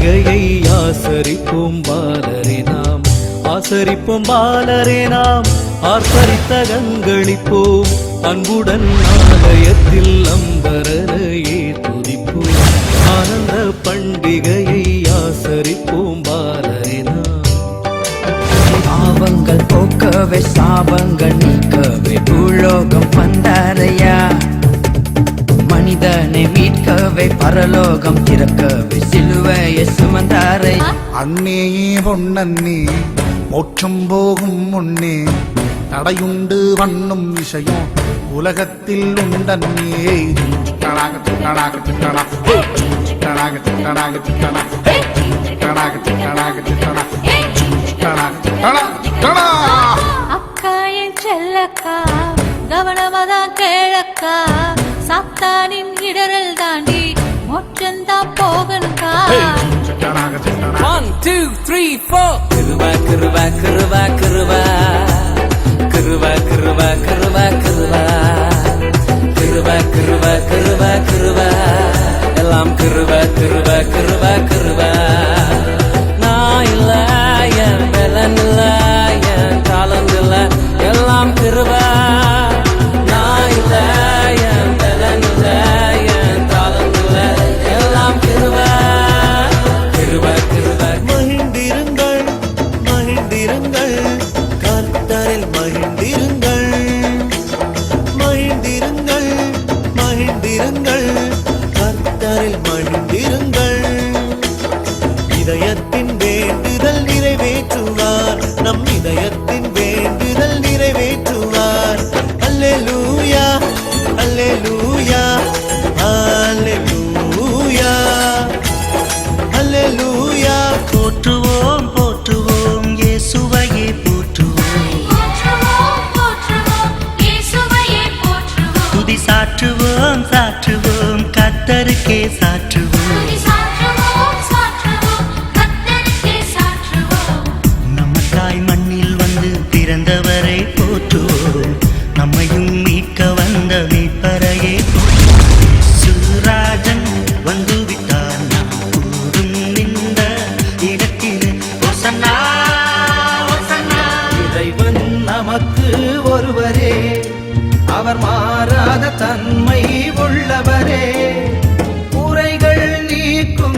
பண்டிகையை ஆசரிப்போம் பாலரே நாம், ஆசரிப்போம் பாலரே நாம், ஆர்ப்பரித்த கங்களிப்போம் அன்புடன் ஆலயத்தில் அம்பரரையே துதிப்போம். ஆனந்த பண்டிகையை ஆசரிப்போம் பாலரே நாம். பாவங்கள் போக்கவே சாபங்கள் நீக்கவே பூலோகம் வந்தாரையா, மனிதனை மீட்கவே பரலோகம் திறக்கவே சிலுவையை சுமந்தாரை. அன்னே பொன்னே மோட்சம் போகும் முன்னே தடையுண்டு வண்ணும் விஷயம் உலகத்தில் உண்டன்னே. அக்கா என் செல்லக்கா கவனமாதான் கேளக்கா, சாத்தானின் இடரல் தாண்டி மோட்சந்தான் போகணுக்கா. 1 2 3 4 கிருபா கிருபா கிருபா கிருபா கிருபா கிருபா கிருபா கிருபா கிருபா கிருபா கிருபா கிருபா எல்லாம் கிருபா கிருபா கிருபா கிருபா. நான் இல்ல என் பலன் இல்ல என் காலம் இல்ல எல்லாம் கிருபா. நான் இல்ல என் பலன் இல்ல என் காலம் இல்ல எல்லாம் கிருபா கிருபா கிருபா. மகிழ்ந்திருங்கள் மகிழ்ந்திருங்கள் கர்த்தரில் மகிழ்ந்திருங்கள், மகிழ்ந்திருங்கள் மகிழ்ந்திருங்கள் கர்த்தரில் மகிழ்ந்திருங்கள். இதயத்தின் வேண்டுதல் நிறைவேற்றுவார், நம் இதயத்தின் வேண்டுதல் நிறைவேற்றுவார். அல்லேலூயா அல்லேலூயா அல்லேலூயா அல்லேலூயா. போற்றுவோம் போற்றுவோம் இயேசுவையே போற்றுவோம், துதி சாற்றுவோம் சாற்றுவோம் கர்த்தருக்கே சாற்றுவோம். நமக்காய் மண்ணில் வந்து பிறந்தவரை போற்றுவோம், நம்மையும் மீட்க வந்த மீட்பரையே போற்றுவோம். சுராஜன் வந்து விட்டார் நாம் கூடும் இந்த இடத்திலே. ஹோசன்னா ஹோசன்னா. இறைவன் நமக்கு ஒருவரே, அவர் மாறாத தன்மை உள்ளவரே, குறைகள் நீக்கும்